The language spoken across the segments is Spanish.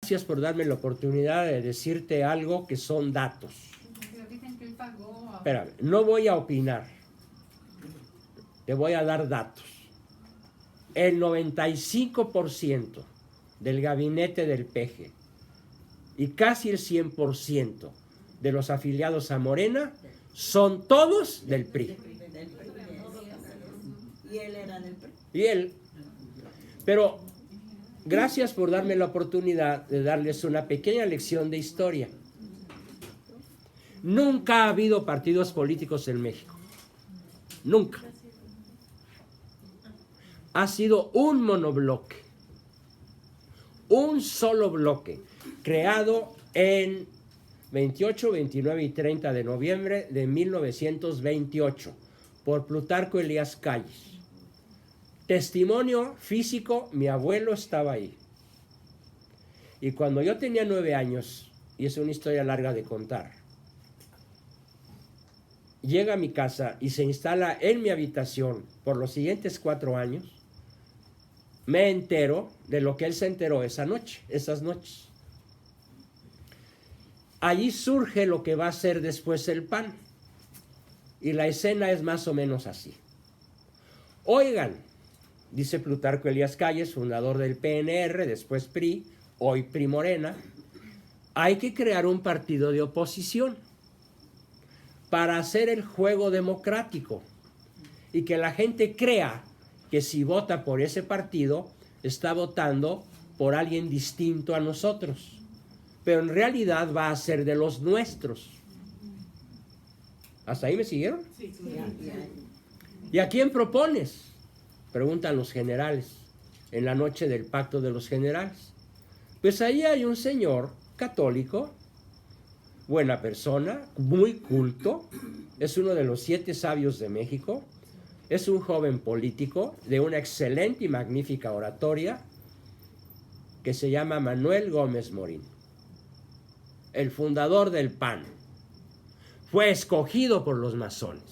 gracias por darme la oportunidad de decirte algo que son datos. Pero dicen que él pagó. Espérame, no voy a opinar. Te voy a dar datos. El 95% del gabinete del PG y casi el 100% de los afiliados a Morena son todos del PRI. Y él era del PRI. Y él. Pero gracias por darme la oportunidad de darles una pequeña lección de historia. Nunca ha habido partidos políticos en México. Nunca. Ha sido un monobloque. Un solo bloque. Creado en 28, 29 y 30 de noviembre de 1928 por Plutarco Elías Calles. Testimonio físico, mi abuelo estaba ahí. Y cuando yo tenía 9 años, y es una historia larga de contar, llega a mi casa y se instala en mi habitación por los siguientes 4 años, me entero de lo que él se enteró esas noches. Allí surge lo que va a ser después el PAN. Y la escena es más o menos así. Oigan, dice Plutarco Elías Calles, fundador del PNR, después PRI, hoy PRI Morena, hay que crear un partido de oposición para hacer el juego democrático y que la gente crea que si vota por ese partido está votando por alguien distinto a nosotros, pero en realidad va a ser de los nuestros. ¿Hasta ahí me siguieron? Sí. ¿Y a quién propones? Preguntan los generales en la noche del pacto de los generales. Pues ahí hay un señor católico, buena persona, muy culto, es uno de los 7 sabios de México, es un joven político de una excelente y magnífica oratoria que se llama Manuel Gómez Morín, el fundador del PAN. Fue escogido por los masones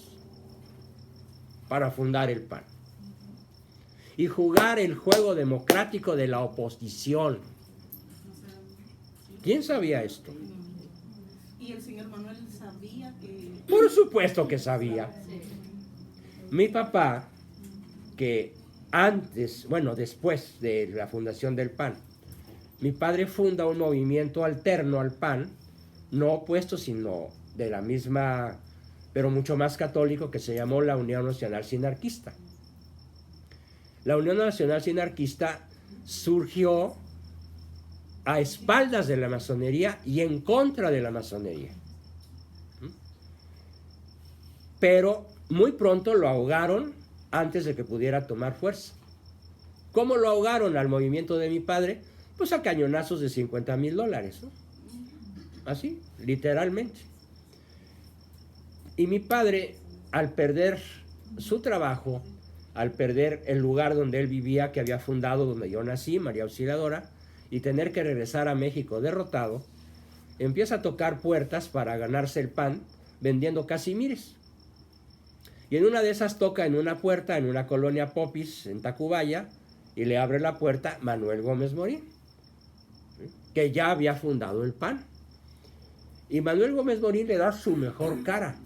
para fundar el PAN y jugar el juego democrático de la oposición. ¿Quién sabía esto? ¿Y el señor Manuel sabía que...? Por supuesto que sabía. Mi papá, que después de la fundación del PAN, mi padre funda un movimiento alterno al PAN, no opuesto, sino de la misma, pero mucho más católico, que se llamó la Unión Nacional Sinarquista. La Unión Nacional Sinarquista surgió a espaldas de la masonería y en contra de la masonería. Pero muy pronto lo ahogaron antes de que pudiera tomar fuerza. ¿Cómo lo ahogaron al movimiento de mi padre? Pues a cañonazos de $50,000, ¿no? Así, literalmente. Y mi padre, al perder su trabajo, al perder el lugar donde él vivía, que había fundado, donde yo nací, María Auxiliadora, y tener que regresar a México derrotado, empieza a tocar puertas para ganarse el pan vendiendo casimires. Y en una de esas toca en una puerta, en una colonia Popis, en Tacubaya, y le abre la puerta Manuel Gómez Morín, que ya había fundado el PAN. Y Manuel Gómez Morín le da su mejor cara.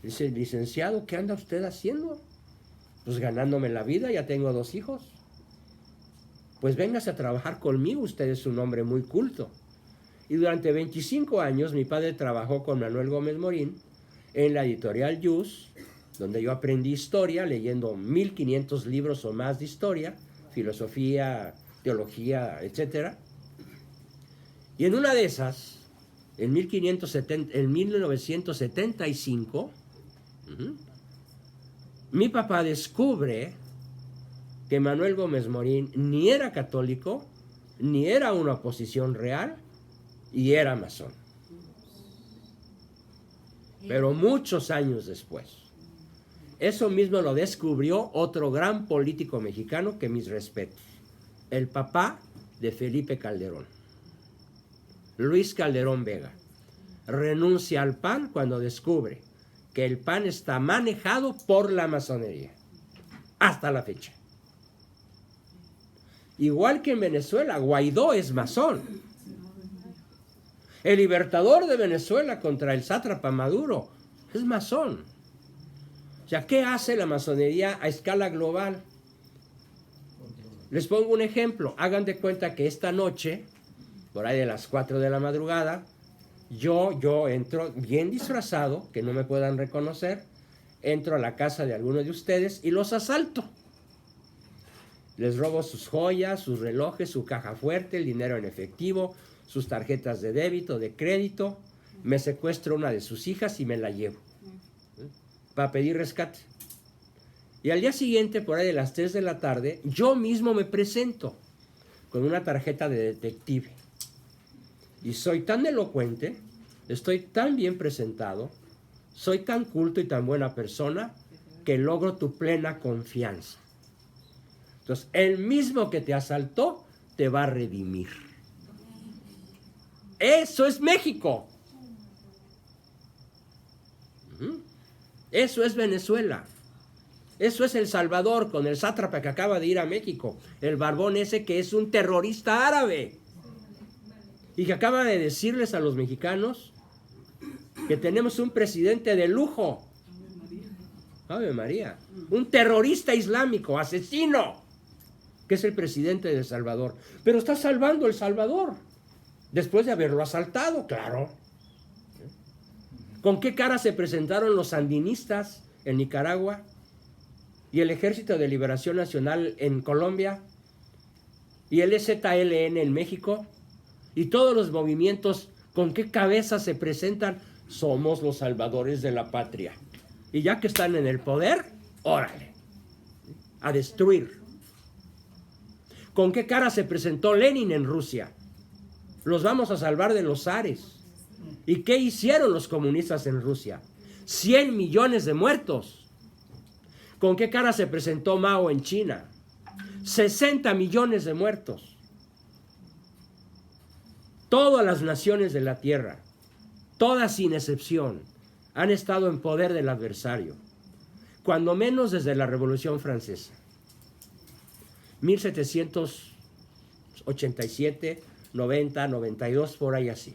Dice: licenciado, ¿qué anda usted haciendo? Pues ganándome la vida, ya tengo 2 hijos. Pues véngase a trabajar conmigo, usted es un hombre muy culto. Y durante 25 años mi padre trabajó con Manuel Gómez Morín en la editorial Yus, donde yo aprendí historia, leyendo 1500 libros o más de historia, filosofía, teología, etc. Y en una de esas, en 1975, mi papá descubre que Manuel Gómez Morín ni era católico, ni era una oposición real, y era masón. Pero muchos años después. Eso mismo lo descubrió otro gran político mexicano, que mis respetos, el papá de Felipe Calderón, Luis Calderón Vega. Renuncia al PAN cuando descubre que el PAN está manejado por la masonería, hasta la fecha. Igual que en Venezuela, Guaidó es masón. El libertador de Venezuela contra el sátrapa Maduro es masón. O sea, ¿qué hace la masonería a escala global? Les pongo un ejemplo. Hagan de cuenta que esta noche, por ahí de las 4 de la madrugada, yo entro bien disfrazado, que no me puedan reconocer, entro a la casa de alguno de ustedes y los asalto. Les robo sus joyas, sus relojes, su caja fuerte, el dinero en efectivo, sus tarjetas de débito, de crédito. Me secuestro una de sus hijas y me la llevo para pedir rescate. Y al día siguiente, por ahí de las 3 de la tarde, yo mismo me presento con una tarjeta de detective. Y soy tan elocuente, estoy tan bien presentado, soy tan culto y tan buena persona que logro tu plena confianza. Entonces, el mismo que te asaltó te va a redimir. Eso es México. Eso es Venezuela. Eso es El Salvador con el sátrapa que acaba de ir a México. El barbón ese que es un terrorista árabe. Y que acaba de decirles a los mexicanos que tenemos un presidente de lujo. Ave María. Un terrorista islámico, asesino, que es el presidente de El Salvador. Pero está salvando El Salvador después de haberlo asaltado, claro. ¿Con qué cara se presentaron los sandinistas en Nicaragua y el Ejército de Liberación Nacional en Colombia y el EZLN en México? Y todos los movimientos, ¿con qué cabeza se presentan? Somos los salvadores de la patria. Y ya que están en el poder, órale, a destruir. ¿Con qué cara se presentó Lenin en Rusia? Los vamos a salvar de los zares. ¿Y qué hicieron los comunistas en Rusia? 100 millones de muertos. ¿Con qué cara se presentó Mao en China? 60 millones de muertos. Todas las naciones de la tierra, todas sin excepción, han estado en poder del adversario, cuando menos desde la Revolución Francesa. 1787, 90, 92, por ahí así.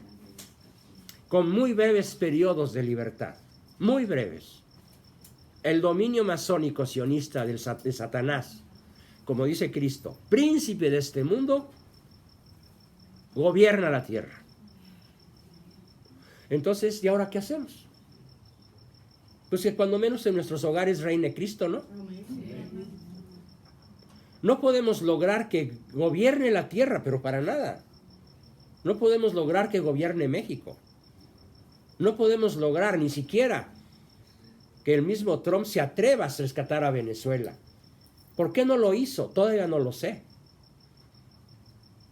Con muy breves periodos de libertad, muy breves. El dominio masónico sionista de Satanás, como dice Cristo, príncipe de este mundo, gobierna la tierra. Entonces, ¿y ahora qué hacemos? Pues que cuando menos en nuestros hogares reine Cristo, ¿no? No podemos lograr que gobierne la tierra, pero para nada. No podemos lograr que gobierne México. No podemos lograr ni siquiera que el mismo Trump se atreva a rescatar a Venezuela. ¿Por qué no lo hizo? Todavía no lo sé.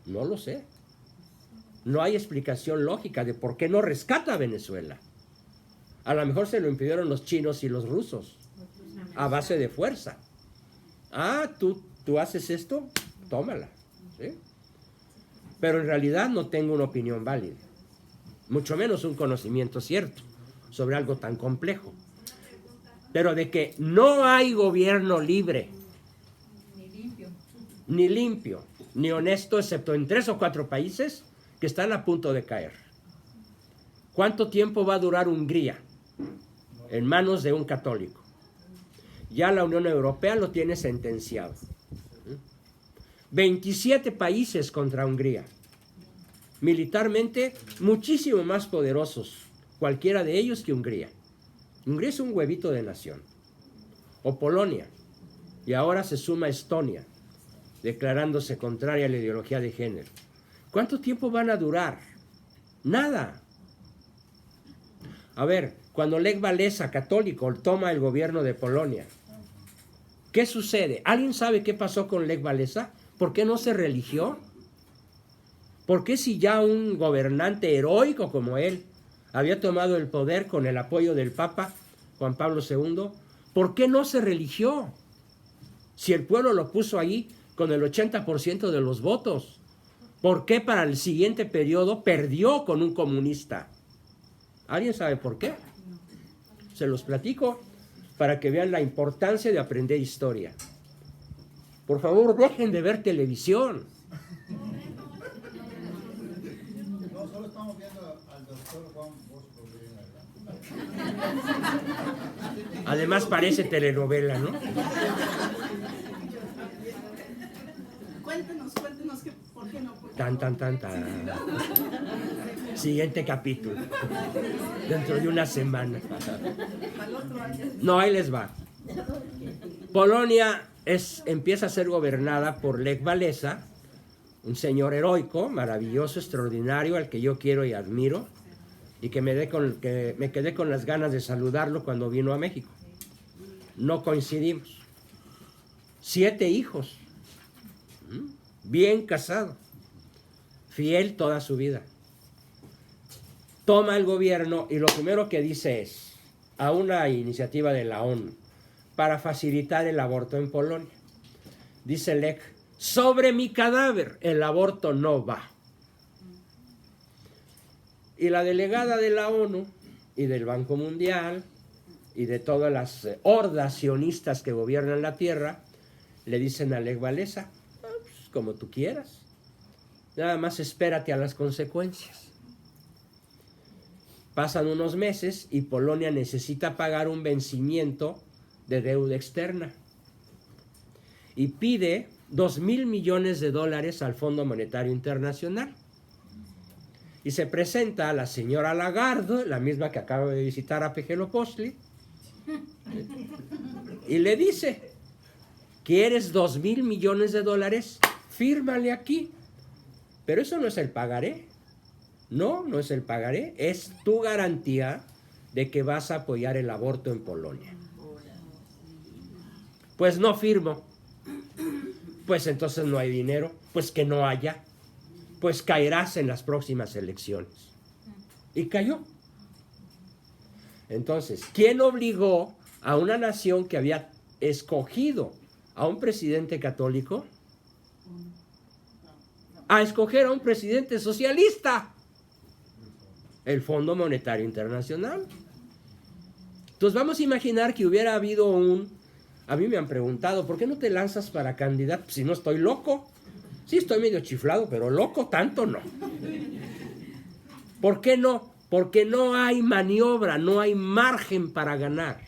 No lo sé. No hay explicación lógica de por qué no rescata a Venezuela. A lo mejor se lo impidieron los chinos y los rusos a base de fuerza. Ah, tú haces esto, tómala. ¿Sí? Pero en realidad no tengo una opinión válida, mucho menos un conocimiento cierto sobre algo tan complejo. Pero de que no hay gobierno libre, ni limpio, ni honesto, excepto en 3 o 4 países que están a punto de caer. ¿Cuánto tiempo va a durar Hungría en manos de un católico? Ya la Unión Europea lo tiene sentenciado. 27 países contra Hungría. Militarmente muchísimo más poderosos, cualquiera de ellos, que Hungría. Hungría es un huevito de nación. O Polonia. Y ahora se suma Estonia, declarándose contraria a la ideología de género. ¿Cuánto tiempo van a durar? Nada. A ver, cuando Lech Walesa, católico, toma el gobierno de Polonia, ¿qué sucede? ¿Alguien sabe qué pasó con Lech Walesa? ¿Por qué no se religió? ¿Por qué, si ya un gobernante heroico como él había tomado el poder con el apoyo del Papa Juan Pablo II, por qué no se religió? Si el pueblo lo puso ahí con el 80% de los votos, ¿por qué para el siguiente periodo perdió con un comunista? ¿Alguien sabe por qué? Se los platico para que vean la importancia de aprender historia. Por favor, dejen de ver televisión. No, solo estamos viendo al doctor Juan Bosco Green, ¿verdad? Además parece telenovela, ¿no? Cuéntenos que por qué no. Tan. Siguiente capítulo. Dentro de una semana. No, ahí les va. Polonia empieza a ser gobernada por Lech Walesa, un señor heroico, maravilloso, extraordinario, al que yo quiero y admiro, y que me quedé con las ganas de saludarlo cuando vino a México. No coincidimos. 7 hijos. Bien casado. Fiel toda su vida. Toma el gobierno y lo primero que dice es, a una iniciativa de la ONU, para facilitar el aborto en Polonia. Dice Lech, sobre mi cadáver el aborto no va. Y la delegada de la ONU y del Banco Mundial y de todas las hordas sionistas que gobiernan la tierra, le dicen a Lech Walesa, pues, como tú quieras, nada más espérate a las consecuencias. Pasan unos meses y Polonia necesita pagar un vencimiento de deuda externa y pide $2,000 millones al Fondo Monetario Internacional. Y se presenta a la señora Lagarde, la misma que acaba de visitar a Pejelopostli, y le dice, ¿quieres $2,000 millones? Fírmale aquí. Pero eso no es el pagaré. No es el pagaré, es tu garantía de que vas a apoyar el aborto en Polonia. Pues no firmo. Pues entonces no hay dinero. Pues que no haya. Pues caerás en las próximas elecciones. Y cayó. Entonces, ¿quién obligó a una nación que había escogido a un presidente católico a escoger a un presidente socialista? El Fondo Monetario Internacional. Entonces vamos a imaginar que hubiera habido a mí me han preguntado, ¿por qué no te lanzas para candidato? Si no estoy loco. Sí, estoy medio chiflado, pero loco tanto no. ¿Por qué no? Porque no hay maniobra, no hay margen para ganar.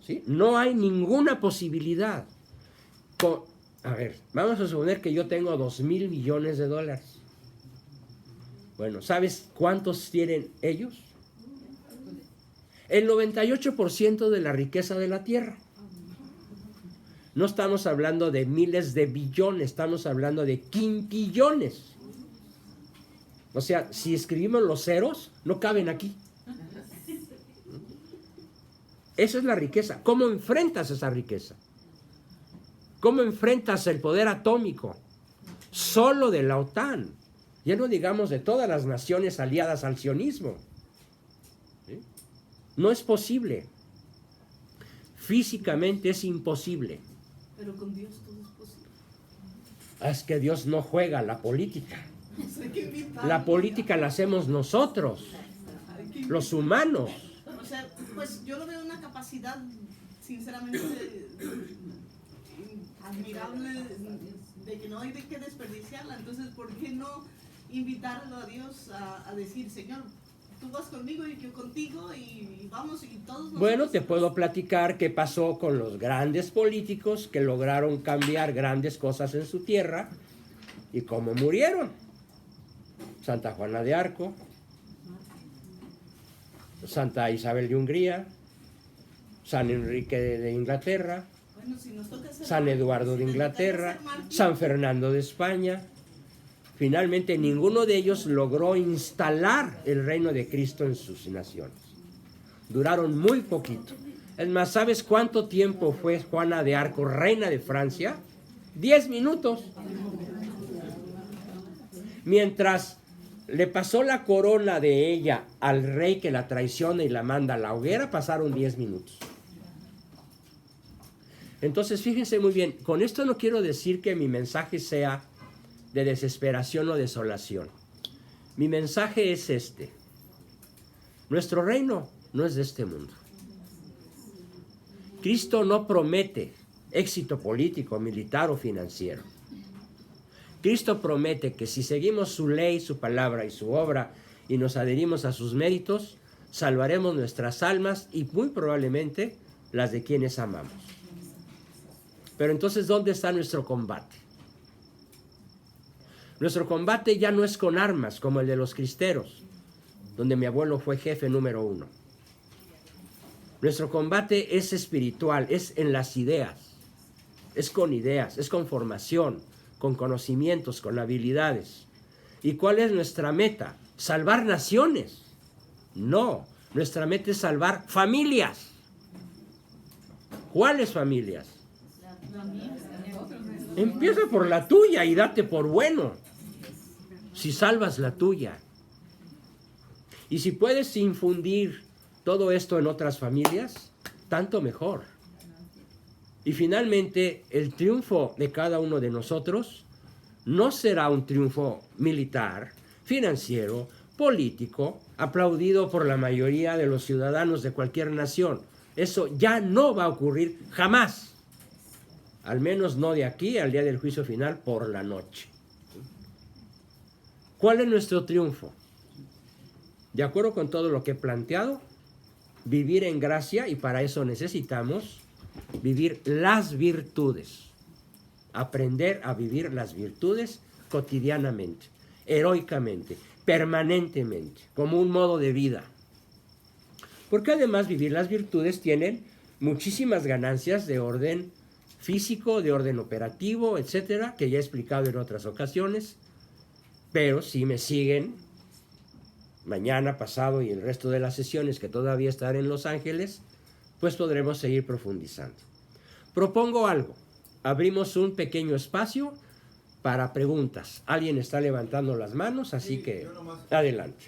¿Sí? No hay ninguna posibilidad. A ver, vamos a suponer que yo tengo $2,000 millones. Bueno, ¿sabes cuántos tienen ellos? El 98% de la riqueza de la tierra. No estamos hablando de miles de billones, estamos hablando de quintillones. O sea, si escribimos los ceros, no caben aquí. Esa es la riqueza. ¿Cómo enfrentas esa riqueza? ¿Cómo enfrentas el poder atómico? Solo de la OTAN. Ya no digamos de todas las naciones aliadas al sionismo. ¿Sí? No es posible. Físicamente es imposible. Pero con Dios todo es posible. Es que Dios no juega la política. Pues hay que invitarlo. La política la hacemos nosotros, los humanos. O sea, pues yo lo veo una capacidad, sinceramente, admirable, de que no hay de qué desperdiciarla. Entonces, ¿por qué no invitarlo a Dios a decir, Señor, tú vas conmigo y yo contigo y vamos y todos nosotros? Bueno, te puedo platicar qué pasó con los grandes políticos que lograron cambiar grandes cosas en su tierra y cómo murieron. Santa Juana de Arco, Santa Isabel de Hungría, San Enrique de Inglaterra, Bueno, si nos toca hacer San Eduardo de Inglaterra, San Fernando de España. Finalmente, ninguno de ellos logró instalar el reino de Cristo en sus naciones. Duraron muy poquito. Es más, ¿sabes cuánto tiempo fue Juana de Arco reina de Francia? 10 minutos. Mientras le pasó la corona de ella al rey que la traiciona y la manda a la hoguera, pasaron 10 minutos. Entonces, fíjense muy bien, con esto no quiero decir que mi mensaje sea de desesperación o desolación. Mi mensaje es este. Nuestro reino no es de este mundo. Cristo no promete éxito político, militar o financiero. Cristo promete que si seguimos su ley, su palabra y su obra y nos adherimos a sus méritos, salvaremos nuestras almas y muy probablemente las de quienes amamos. Pero entonces, ¿dónde está nuestro combate? Nuestro combate ya no es con armas como el de los cristeros, donde mi abuelo fue jefe número 1. Nuestro combate es espiritual, es en las ideas, es con formación, con conocimientos, con habilidades. ¿Y cuál es nuestra meta? ¿Salvar naciones? No, nuestra meta es salvar familias. ¿Cuáles familias? Empieza por la tuya y date por bueno. Si salvas la tuya. Y si puedes infundir todo esto en otras familias, tanto mejor. Y finalmente, el triunfo de cada uno de nosotros no será un triunfo militar, financiero, político, aplaudido por la mayoría de los ciudadanos de cualquier nación. Eso ya no va a ocurrir jamás. Al menos no de aquí al día del juicio final por la noche. ¿Cuál es nuestro triunfo? De acuerdo con todo lo que he planteado, vivir en gracia, y para eso necesitamos vivir las virtudes. Aprender a vivir las virtudes cotidianamente, heroicamente, permanentemente, como un modo de vida. Porque además vivir las virtudes tienen muchísimas ganancias de orden físico, de orden operativo, etcétera, que ya he explicado en otras ocasiones. Pero si me siguen mañana, pasado y el resto de las sesiones que todavía estaré en Los Ángeles, pues podremos seguir profundizando. Propongo algo. Abrimos un pequeño espacio para preguntas. Alguien está levantando las manos, así Sí, que yo nomás, adelante.